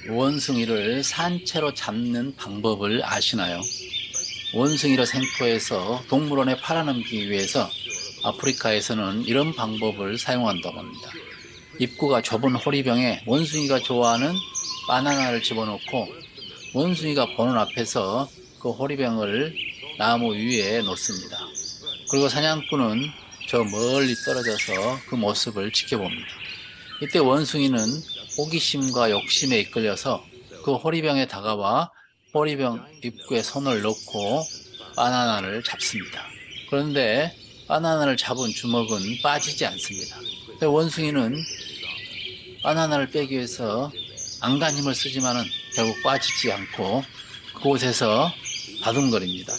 원숭이를 산채로 잡는 방법을 아시나요? 원숭이를 생포해서 동물원에 팔아넘기기 위해서 아프리카에서는 이런 방법을 사용한다고 합니다. 입구가 좁은 호리병에 원숭이가 좋아하는 바나나를 집어넣고 원숭이가 보는 앞에서 그 호리병을 나무 위에 놓습니다. 그리고 사냥꾼은 저 멀리 떨어져서 그 모습을 지켜봅니다. 이때 원숭이는 호기심과 욕심에 이끌려서 그 호리병에 다가와 호리병 입구에 손을 넣고 바나나를 잡습니다. 그런데 바나나를 잡은 주먹은 빠지지 않습니다. 원숭이는 바나나를 빼기 위해서 안간 힘을 쓰지만은 결국 빠지지 않고 그곳에서 바둥거립니다.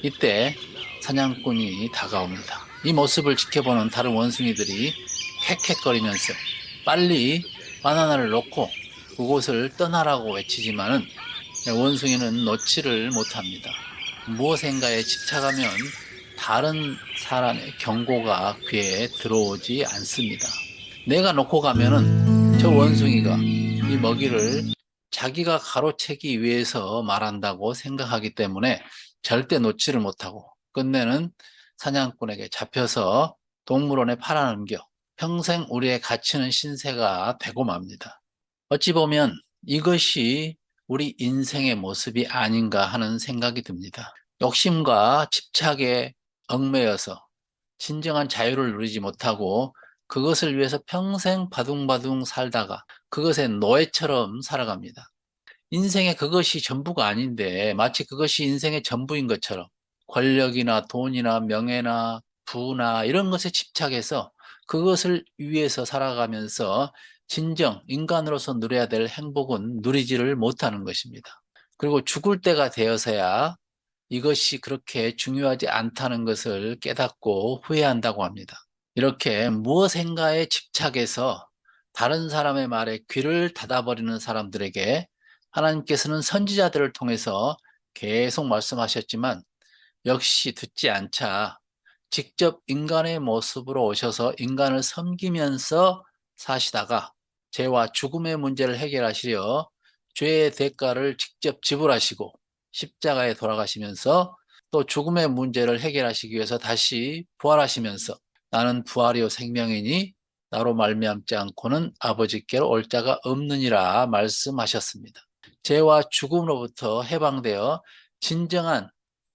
이때 사냥꾼이 다가옵니다. 이 모습을 지켜보는 다른 원숭이들이 헥헥거리면서 빨리 바나나를 놓고 그곳을 떠나라고 외치지만은 원숭이는 놓지를 못합니다. 무엇인가에 집착하면 다른 사람의 경고가 귀에 들어오지 않습니다. 내가 놓고 가면은 저 원숭이가 이 먹이를 자기가 가로채기 위해서 말한다고 생각하기 때문에 절대 놓지를 못하고 끝내는 사냥꾼에게 잡혀서 동물원에 팔아넘겨 평생 우리의 갇히는 신세가 되고 맙니다. 어찌 보면 이것이 우리 인생의 모습이 아닌가 하는 생각이 듭니다. 욕심과 집착에 얽매여서 진정한 자유를 누리지 못하고 그것을 위해서 평생 바둥바둥 살다가 그것의 노예처럼 살아갑니다. 인생의 그것이 전부가 아닌데 마치 그것이 인생의 전부인 것처럼 권력이나 돈이나 명예나 부나 이런 것에 집착해서 그것을 위해서 살아가면서 진정 인간으로서 누려야 될 행복은 누리지를 못하는 것입니다. 그리고 죽을 때가 되어서야 이것이 그렇게 중요하지 않다는 것을 깨닫고 후회한다고 합니다. 이렇게 무엇인가에 집착해서 다른 사람의 말에 귀를 닫아버리는 사람들에게 하나님께서는 선지자들을 통해서 계속 말씀하셨지만 역시 듣지 않자 직접 인간의 모습으로 오셔서 인간을 섬기면서 사시다가 죄와 죽음의 문제를 해결하시려 죄의 대가를 직접 지불하시고 십자가에 돌아가시면서 또 죽음의 문제를 해결하시기 위해서 다시 부활하시면서 나는 부활이요 생명이니 나로 말미암지 않고는 아버지께로 올 자가 없느니라 말씀하셨습니다. 죄와 죽음으로부터 해방되어 진정한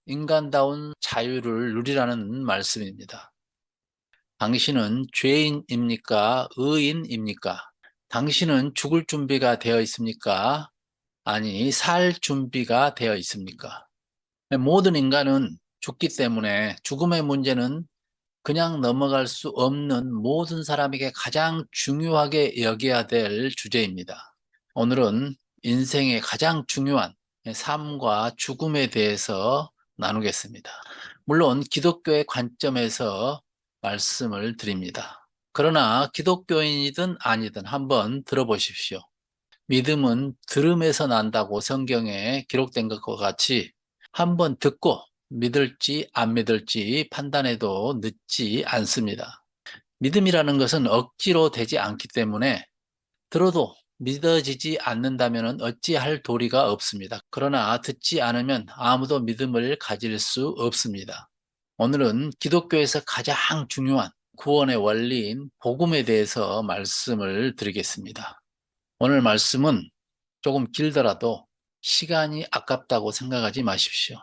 인간다운 자유를 누리라는 말씀입니다. 당신은 죄인입니까? 의인입니까? 당신은 죽을 준비가 되어 있습니까? 아니, 살 준비가 되어 있습니까? 모든 인간은 죽기 때문에 죽음의 문제는 그냥 넘어갈 수 없는 모든 사람에게 가장 중요하게 여겨야 될 주제입니다. 오늘은 인생의 가장 중요한 삶과 죽음에 대해서 나누겠습니다. 물론 기독교의 관점에서 말씀을 드립니다. 그러나 기독교인이든 아니든 한번 들어보십시오. 믿음은 들음에서 난다고 성경에 기록된 것과 같이 한번 듣고 믿을지 안 믿을지 판단해도 늦지 않습니다. 믿음이라는 것은 억지로 되지 않기 때문에 들어도 믿어지지 않는다면 어찌할 도리가 없습니다. 그러나 듣지 않으면 아무도 믿음을 가질 수 없습니다. 오늘은 기독교에서 가장 중요한 구원의 원리인 복음에 대해서 말씀을 드리겠습니다. 오늘 말씀은 조금 길더라도 시간이 아깝다고 생각하지 마십시오.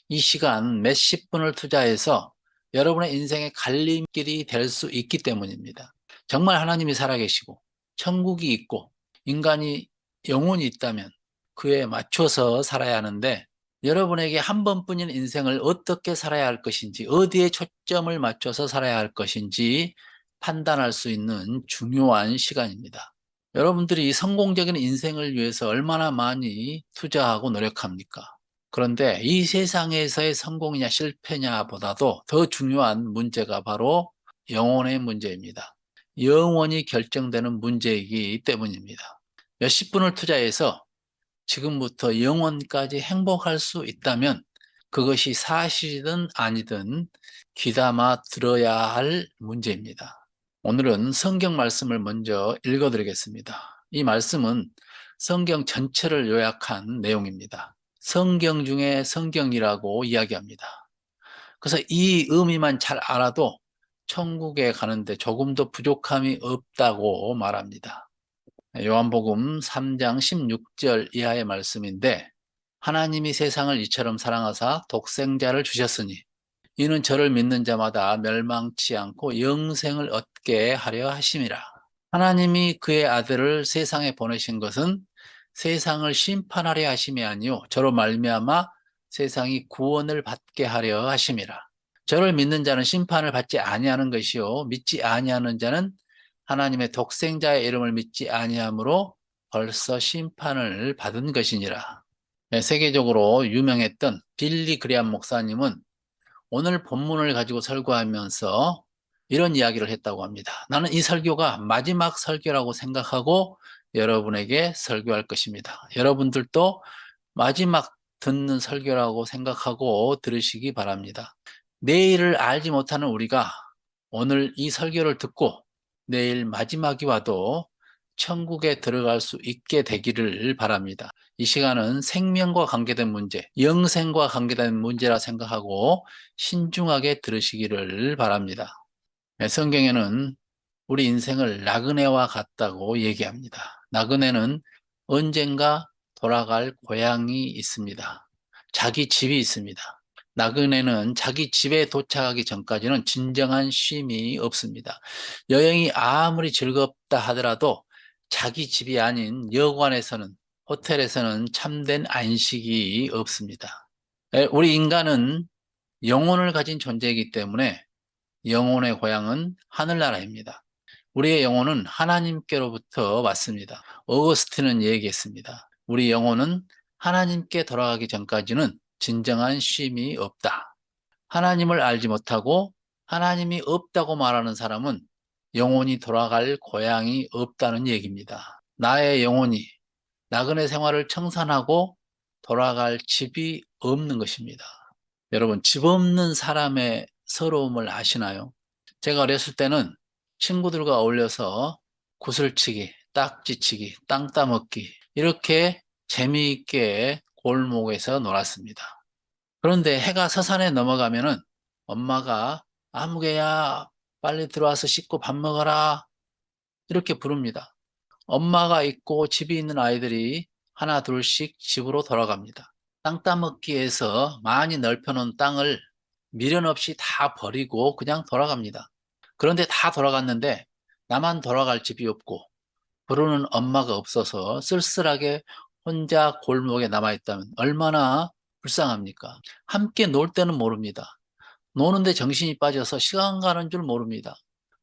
이 시간 몇십 분을 투자해서 여러분의 인생의 갈림길이 될 수 있기 때문입니다. 정말 하나님이 살아계시고 천국이 있고 인간이 영혼이 있다면 그에 맞춰서 살아야 하는데 여러분에게 한 번뿐인 인생을 어떻게 살아야 할 것인지 어디에 초점을 맞춰서 살아야 할 것인지 판단할 수 있는 중요한 시간입니다. 여러분들이 성공적인 인생을 위해서 얼마나 많이 투자하고 노력합니까? 그런데 이 세상에서의 성공이냐 실패냐 보다도 더 중요한 문제가 바로 영혼의 문제입니다. 영원히 결정되는 문제이기 때문입니다. 몇십 분을 투자해서 지금부터 영원까지 행복할 수 있다면 그것이 사실이든 아니든 귀담아 들어야 할 문제입니다. 오늘은 성경 말씀을 먼저 읽어드리겠습니다. 이 말씀은 성경 전체를 요약한 내용입니다. 성경 중에 성경이라고 이야기합니다. 그래서 이 의미만 잘 알아도 천국에 가는데 조금도 부족함이 없다고 말합니다. 요한복음 3장 16절 이하의 말씀인데, 하나님이 세상을 이처럼 사랑하사 독생자를 주셨으니 이는 저를 믿는 자마다 멸망치 않고 영생을 얻게 하려 하심이라. 하나님이 그의 아들을 세상에 보내신 것은 세상을 심판하려 하심이 아니요 저로 말미암아 세상이 구원을 받게 하려 하심이라. 저를 믿는 자는 심판을 받지 아니하는 것이요 믿지 아니하는 자는 하나님의 독생자의 이름을 믿지 아니하므로 벌써 심판을 받은 것이니라. 네, 세계적으로 유명했던 빌리 그레암 목사님은 오늘 본문을 가지고 설교하면서 이런 이야기를 했다고 합니다. 나는 이 설교가 마지막 설교라고 생각하고 여러분에게 설교할 것입니다. 여러분들도 마지막 듣는 설교라고 생각하고 들으시기 바랍니다. 내일을 알지 못하는 우리가 오늘 이 설교를 듣고 내일 마지막이 와도 천국에 들어갈 수 있게 되기를 바랍니다. 이 시간은 생명과 관계된 문제, 영생과 관계된 문제라 생각하고 신중하게 들으시기를 바랍니다. 성경에는 우리 인생을 나그네와 같다고 얘기합니다. 나그네는 언젠가 돌아갈 고향이 있습니다. 자기 집이 있습니다. 나그네는 자기 집에 도착하기 전까지는 진정한 쉼이 없습니다. 여행이 아무리 즐겁다 하더라도 자기 집이 아닌 여관에서는, 호텔에서는 참된 안식이 없습니다. 우리 인간은 영혼을 가진 존재이기 때문에 영혼의 고향은 하늘나라입니다. 우리의 영혼은 하나님께로부터 왔습니다. 어거스틴은 얘기했습니다. 우리 영혼은 하나님께 돌아가기 전까지는 진정한 쉼이 없다. 하나님을 알지 못하고 하나님이 없다고 말하는 사람은 영혼이 돌아갈 고향이 없다는 얘기입니다. 나의 영혼이 나그네 생활을 청산하고 돌아갈 집이 없는 것입니다. 여러분, 집 없는 사람의 서러움을 아시나요? 제가 어렸을 때는 친구들과 어울려서 구슬치기, 딱지치기, 땅 따먹기 이렇게 재미있게 골목에서 놀았습니다. 그런데 해가 서산에 넘어가면은 엄마가 아무개야 빨리 들어와서 씻고 밥 먹어라 이렇게 부릅니다. 엄마가 있고 집이 있는 아이들이 하나 둘씩 집으로 돌아갑니다. 땅 따먹기에서 많이 넓혀놓은 땅을 미련 없이 다 버리고 그냥 돌아갑니다. 그런데 다 돌아갔는데 나만 돌아갈 집이 없고 부르는 엄마가 없어서 쓸쓸하게 혼자 골목에 남아있다면 얼마나 불쌍합니까? 함께 놀 때는 모릅니다. 노는데 정신이 빠져서 시간 가는 줄 모릅니다.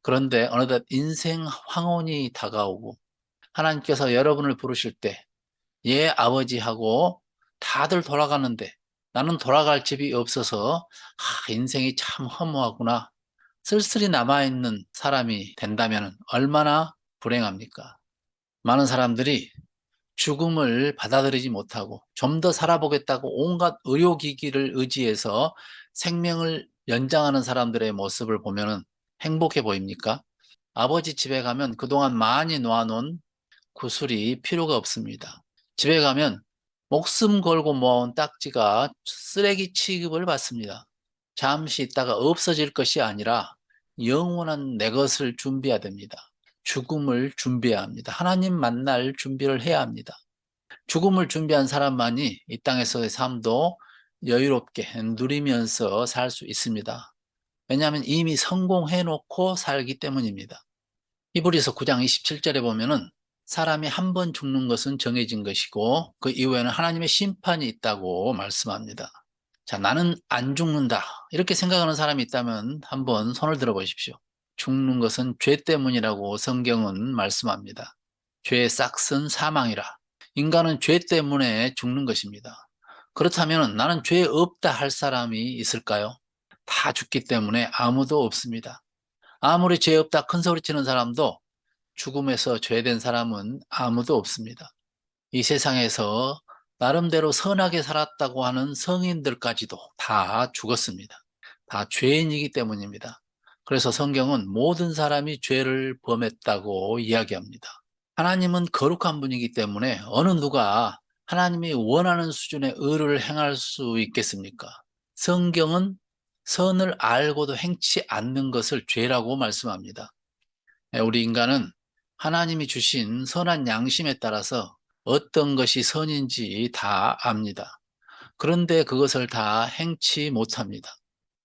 그런데 어느덧 인생 황혼이 다가오고 하나님께서 여러분을 부르실 때, 예, 아버지하고 다들 돌아가는데 나는 돌아갈 집이 없어서 인생이 참 허무하구나. 쓸쓸히 남아있는 사람이 된다면 얼마나 불행합니까? 많은 사람들이 죽음을 받아들이지 못하고 좀 더 살아보겠다고 온갖 의료기기를 의지해서 생명을 연장하는 사람들의 모습을 보면 행복해 보입니까? 아버지 집에 가면 그동안 많이 놓아놓은 구슬이 필요가 없습니다. 집에 가면 목숨 걸고 모아온 딱지가 쓰레기 취급을 받습니다. 잠시 있다가 없어질 것이 아니라 영원한 내 것을 준비해야 됩니다. 죽음을 준비해야 합니다. 하나님 만날 준비를 해야 합니다. 죽음을 준비한 사람만이 이 땅에서의 삶도 여유롭게 누리면서 살 수 있습니다. 왜냐하면 이미 성공해 놓고 살기 때문입니다. 히브리서 9장 27절에 보면은 사람이 한 번 죽는 것은 정해진 것이고 그 이후에는 하나님의 심판이 있다고 말씀합니다. 자, 나는 안 죽는다. 이렇게 생각하는 사람이 있다면 한번 손을 들어 보십시오. 죽는 것은 죄 때문이라고 성경은 말씀합니다. 죄의 싹은 사망이라. 인간은 죄 때문에 죽는 것입니다. 그렇다면 나는 죄 없다 할 사람이 있을까요? 다 죽기 때문에 아무도 없습니다. 아무리 죄 없다 큰 소리 치는 사람도 죽음에서 죄된 사람은 아무도 없습니다. 이 세상에서 나름대로 선하게 살았다고 하는 성인들까지도 다 죽었습니다. 다 죄인이기 때문입니다. 그래서 성경은 모든 사람이 죄를 범했다고 이야기합니다. 하나님은 거룩한 분이기 때문에 어느 누가 하나님이 원하는 수준의 의를 행할 수 있겠습니까? 성경은 선을 알고도 행치 않는 것을 죄라고 말씀합니다. 우리 인간은 하나님이 주신 선한 양심에 따라서 어떤 것이 선인지 다 압니다. 그런데 그것을 다 행치 못합니다.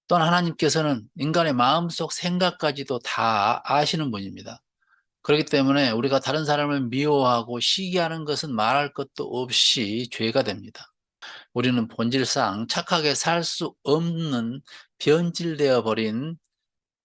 또한 하나님께서는 인간의 마음속 생각까지도 다 아시는 분입니다. 그렇기 때문에 우리가 다른 사람을 미워하고 시기하는 것은 말할 것도 없이 죄가 됩니다. 우리는 본질상 착하게 살 수 없는 변질되어 버린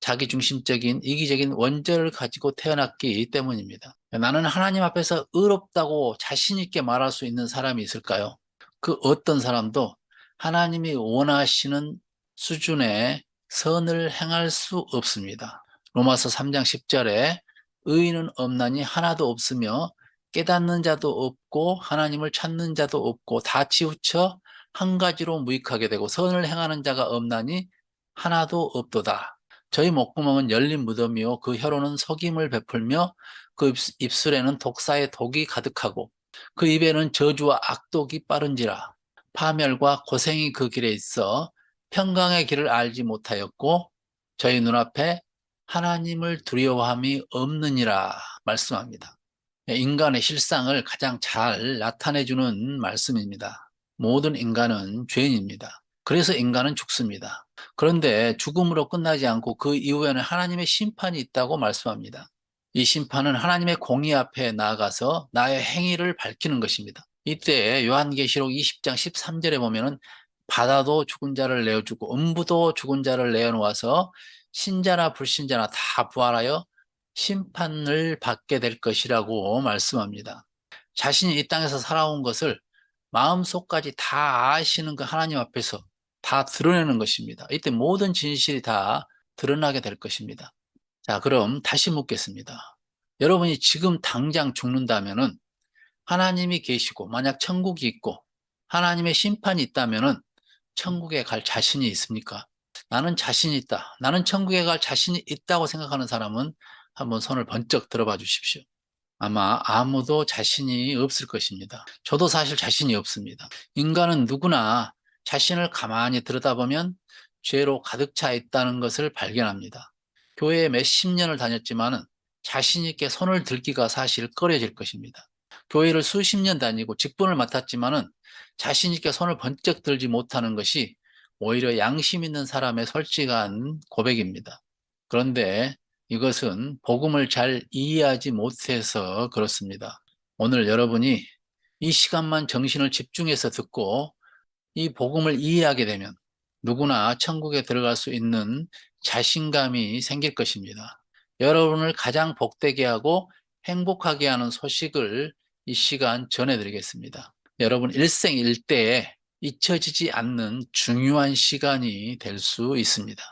자기중심적인 이기적인 원죄를 가지고 태어났기 때문입니다. 나는 하나님 앞에서 의롭다고 자신 있게 말할 수 있는 사람이 있을까요? 그 어떤 사람도 하나님이 원하시는 수준의 선을 행할 수 없습니다. 로마서 3장 10절에 의인은 없나니 하나도 없으며 깨닫는 자도 없고 하나님을 찾는 자도 없고 다 치우쳐 한 가지로 무익하게 되고 선을 행하는 자가 없나니 하나도 없도다. 저희 목구멍은 열린 무덤이요 그 혀로는 속임을 베풀며 그 입술에는 독사의 독이 가득하고 그 입에는 저주와 악독이 빠른지라. 파멸과 고생이 그 길에 있어 평강의 길을 알지 못하였고 저희 눈앞에 하나님을 두려워함이 없느니라 말씀합니다. 인간의 실상을 가장 잘 나타내주는 말씀입니다. 모든 인간은 죄인입니다. 그래서 인간은 죽습니다. 그런데 죽음으로 끝나지 않고 그 이후에는 하나님의 심판이 있다고 말씀합니다. 이 심판은 하나님의 공의 앞에 나아가서 나의 행위를 밝히는 것입니다. 이때 요한계시록 20장 13절에 보면은 바다도 죽은 자를 내어주고 음부도 죽은 자를 내어놓아서 신자나 불신자나 다 부활하여 심판을 받게 될 것이라고 말씀합니다. 자신이 이 땅에서 살아온 것을 마음속까지 다 아시는 그 하나님 앞에서 다 드러내는 것입니다. 이때 모든 진실이 다 드러나게 될 것입니다. 자, 그럼 다시 묻겠습니다. 여러분이 지금 당장 죽는다면은 하나님이 계시고 만약 천국이 있고 하나님의 심판이 있다면은 천국에 갈 자신이 있습니까? 나는 자신이 있다. 나는 천국에 갈 자신이 있다고 생각하는 사람은 한번 손을 번쩍 들어봐 주십시오. 아마 아무도 자신이 없을 것입니다. 저도 사실 자신이 없습니다. 인간은 누구나 자신을 가만히 들여다보면 죄로 가득 차 있다는 것을 발견합니다. 교회에 몇십 년을 다녔지만은 자신 있게 손을 들기가 사실 꺼려질 것입니다. 교회를 수십 년 다니고 직분을 맡았지만은 자신 있게 손을 번쩍 들지 못하는 것이 오히려 양심 있는 사람의 솔직한 고백입니다. 그런데 이것은 복음을 잘 이해하지 못해서 그렇습니다. 오늘 여러분이 이 시간만 정신을 집중해서 듣고 이 복음을 이해하게 되면 누구나 천국에 들어갈 수 있는 자신감이 생길 것입니다. 여러분을 가장 복되게 하고 행복하게 하는 소식을 이 시간 전해드리겠습니다. 여러분 일생일대에 잊혀지지 않는 중요한 시간이 될 수 있습니다.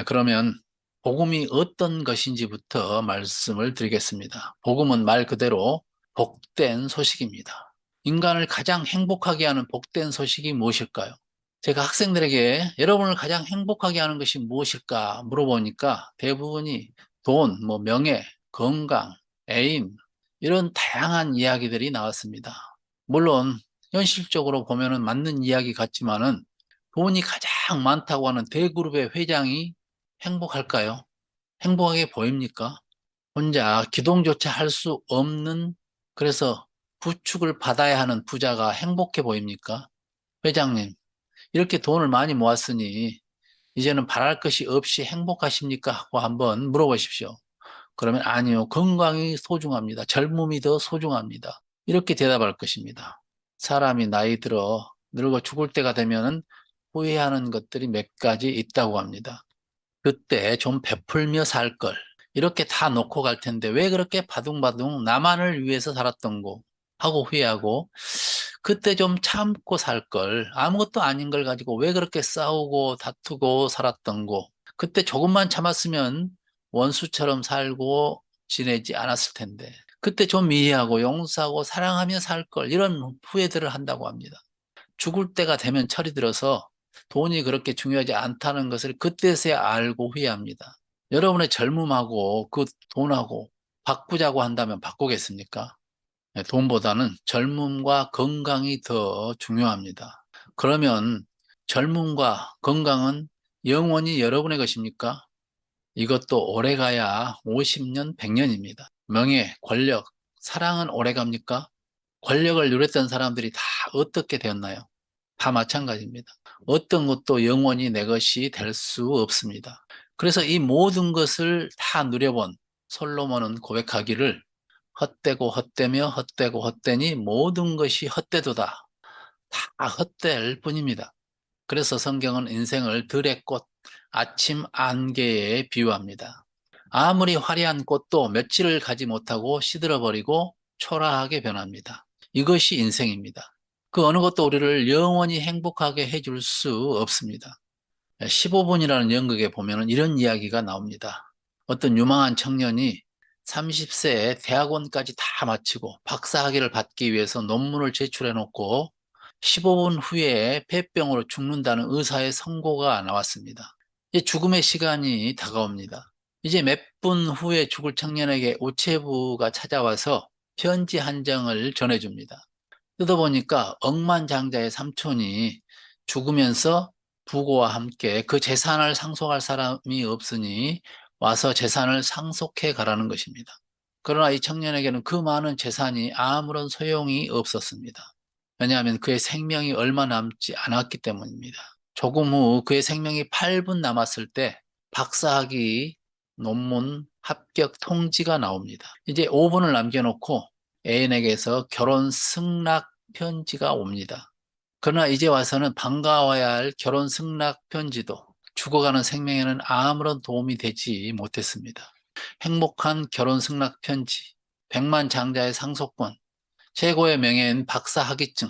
그러면 복음이 어떤 것인지부터 말씀을 드리겠습니다. 복음은 말 그대로 복된 소식입니다. 인간을 가장 행복하게 하는 복된 소식이 무엇일까요? 제가 학생들에게 여러분을 가장 행복하게 하는 것이 무엇일까 물어보니까 대부분이 돈, 명예, 건강, 애인 이런 다양한 이야기들이 나왔습니다. 물론 현실적으로 보면은 맞는 이야기 같지만은 돈이 가장 많다고 하는 대그룹의 회장이 행복할까요? 행복하게 보입니까? 혼자 기동조차 할 수 없는 그래서 부축을 받아야 하는 부자가 행복해 보입니까? 회장님, 이렇게 돈을 많이 모았으니 이제는 바랄 것이 없이 행복하십니까? 하고 한번 물어보십시오. 그러면 아니요. 건강이 소중합니다. 젊음이 더 소중합니다. 이렇게 대답할 것입니다. 사람이 나이 들어 늙어 죽을 때가 되면은 후회하는 것들이 몇 가지 있다고 합니다. 그때 좀 베풀며 살 걸. 이렇게 다 놓고 갈 텐데 왜 그렇게 바둥바둥 나만을 위해서 살았던 거 하고 후회하고 그때 좀 참고 살 걸. 아무것도 아닌 걸 가지고 왜 그렇게 싸우고 다투고 살았던 거. 그때 조금만 참았으면 원수처럼 살고 지내지 않았을 텐데. 그때 좀 이해하고 용서하고 사랑하며 살 걸. 이런 후회들을 한다고 합니다. 죽을 때가 되면 철이 들어서 돈이 그렇게 중요하지 않다는 것을 그때서야 알고 후회합니다. 여러분의 젊음하고 그 돈하고 바꾸자고 한다면 바꾸겠습니까? 네, 돈보다는 젊음과 건강이 더 중요합니다. 그러면 젊음과 건강은 영원히 여러분의 것입니까? 이것도 오래가야 50년, 100년입니다. 명예, 권력, 사랑은 오래갑니까? 권력을 누렸던 사람들이 다 어떻게 되었나요? 다 마찬가지입니다. 어떤 것도 영원히 내 것이 될 수 없습니다. 그래서 이 모든 것을 다 누려본 솔로몬은 고백하기를 헛되고 헛되며 헛되고 헛되니 모든 것이 헛되도다. 다 헛될 뿐입니다. 그래서 성경은 인생을 들의 꽃, 아침 안개에 비유합니다. 아무리 화려한 꽃도 며칠을 가지 못하고 시들어버리고 초라하게 변합니다. 이것이 인생입니다. 그 어느 것도 우리를 영원히 행복하게 해줄 수 없습니다. 15분이라는 연극에 보면 이런 이야기가 나옵니다. 어떤 유망한 청년이 30세에 대학원까지 다 마치고 박사학위를 받기 위해서 논문을 제출해 놓고 15분 후에 폐병으로 죽는다는 의사의 선고가 나왔습니다. 이제 죽음의 시간이 다가옵니다. 이제 몇 분 후에 죽을 청년에게 우체부가 찾아와서 편지 한 장을 전해줍니다. 뜯어보니까 억만장자의 삼촌이 죽으면서 부고와 함께 그 재산을 상속할 사람이 없으니 와서 재산을 상속해 가라는 것입니다. 그러나 이 청년에게는 그 많은 재산이 아무런 소용이 없었습니다. 왜냐하면 그의 생명이 얼마 남지 않았기 때문입니다. 조금 후 그의 생명이 8분 남았을 때 박사학위 논문 합격 통지가 나옵니다. 이제 5분을 남겨놓고 애인에게서 결혼 승낙 편지가 옵니다. 그러나 이제 와서는 반가워야 할 결혼 승낙 편지도 죽어가는 생명에는 아무런 도움이 되지 못했습니다. 행복한 결혼 승낙 편지, 백만장자의 상속권, 최고의 명예인 박사 학위증,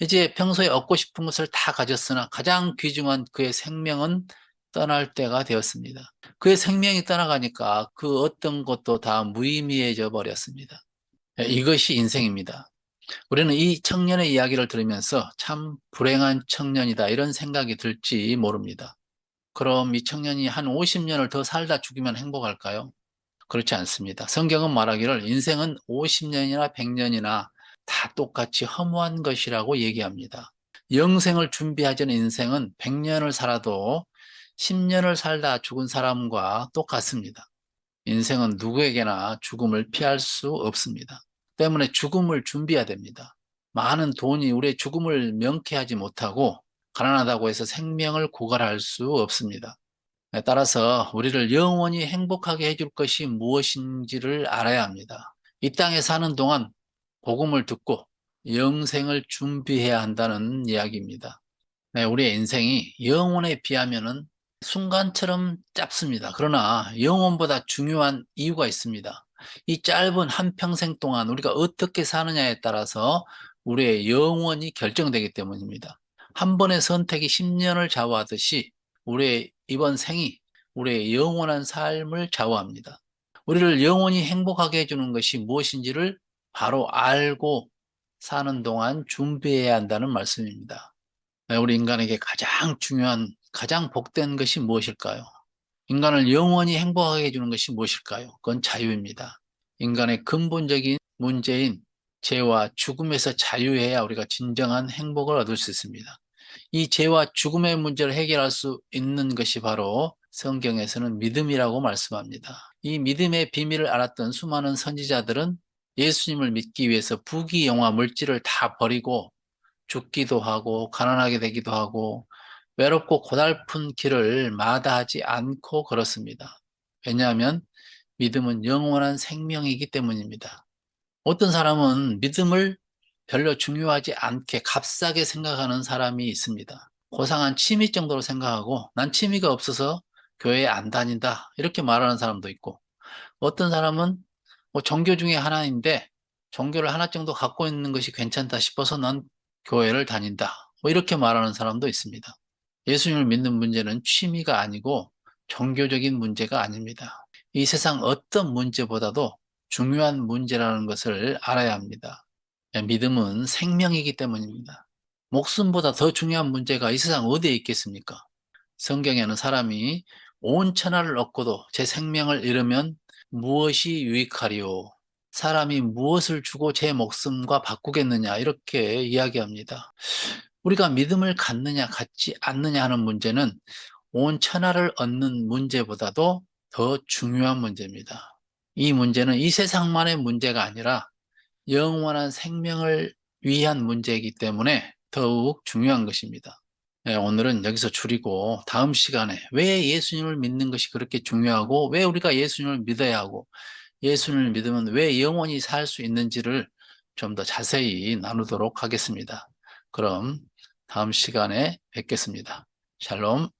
이제 평소에 얻고 싶은 것을 다 가졌으나 가장 귀중한 그의 생명은 떠날 때가 되었습니다. 그의 생명이 떠나가니까 그 어떤 것도 다 무의미해져 버렸습니다. 이것이 인생입니다. 우리는 이 청년의 이야기를 들으면서 참 불행한 청년이다 이런 생각이 들지 모릅니다. 그럼 이 청년이 한 50년을 더 살다 죽으면 행복할까요? 그렇지 않습니다. 성경은 말하기를 인생은 50년이나 100년이나 다 똑같이 허무한 것이라고 얘기합니다. 영생을 준비하지 않은 인생은 100년을 살아도 10년을 살다 죽은 사람과 똑같습니다. 인생은 누구에게나 죽음을 피할 수 없습니다. 때문에 죽음을 준비해야 됩니다. 많은 돈이 우리의 죽음을 명쾌하지 못하고 가난하다고 해서 생명을 고갈할 수 없습니다. 따라서 우리를 영원히 행복하게 해줄 것이 무엇인지를 알아야 합니다. 이 땅에 사는 동안 복음을 듣고 영생을 준비해야 한다는 이야기입니다. 네, 우리의 인생이 영혼에 비하면은 순간처럼 짧습니다. 그러나 영혼보다 중요한 이유가 있습니다. 이 짧은 한평생 동안 우리가 어떻게 사느냐에 따라서 우리의 영혼이 결정되기 때문입니다. 한 번의 선택이 10년을 좌우하듯이 우리의 이번 생이 우리의 영원한 삶을 좌우합니다. 우리를 영원히 행복하게 해주는 것이 무엇인지를 바로 알고 사는 동안 준비해야 한다는 말씀입니다. 우리 인간에게 가장 중요한, 가장 복된 것이 무엇일까요? 인간을 영원히 행복하게 해주는 것이 무엇일까요? 그건 자유입니다. 인간의 근본적인 문제인 죄와 죽음에서 자유해야 우리가 진정한 행복을 얻을 수 있습니다. 이 죄와 죽음의 문제를 해결할 수 있는 것이 바로 성경에서는 믿음이라고 말씀합니다. 이 믿음의 비밀을 알았던 수많은 선지자들은 예수님을 믿기 위해서 부귀영화 물질을 다 버리고 죽기도 하고 가난하게 되기도 하고 외롭고 고달픈 길을 마다하지 않고 걸었습니다. 왜냐하면 믿음은 영원한 생명이기 때문입니다. 어떤 사람은 믿음을 별로 중요하지 않게 값싸게 생각하는 사람이 있습니다. 고상한 취미 정도로 생각하고 난 취미가 없어서 교회에 안 다닌다 이렇게 말하는 사람도 있고 어떤 사람은 뭐 종교 중에 하나인데 종교를 하나 정도 갖고 있는 것이 괜찮다 싶어서 난 교회를 다닌다 뭐 이렇게 말하는 사람도 있습니다. 예수님을 믿는 문제는 취미가 아니고 종교적인 문제가 아닙니다. 이 세상 어떤 문제보다도 중요한 문제라는 것을 알아야 합니다. 믿음은 생명이기 때문입니다. 목숨보다 더 중요한 문제가 이 세상 어디에 있겠습니까? 성경에는 사람이 온 천하를 얻고도 제 생명을 잃으면 무엇이 유익하리요? 사람이 무엇을 주고 제 목숨과 바꾸겠느냐? 이렇게 이야기합니다. 우리가 믿음을 갖느냐, 갖지 않느냐 하는 문제는 온 천하를 얻는 문제보다도 더 중요한 문제입니다. 이 문제는 이 세상만의 문제가 아니라 영원한 생명을 위한 문제이기 때문에 더욱 중요한 것입니다. 네, 오늘은 여기서 줄이고 다음 시간에 왜 예수님을 믿는 것이 그렇게 중요하고 왜 우리가 예수님을 믿어야 하고 예수님을 믿으면 왜 영원히 살 수 있는지를 좀 더 자세히 나누도록 하겠습니다. 그럼 다음 시간에 뵙겠습니다. 샬롬.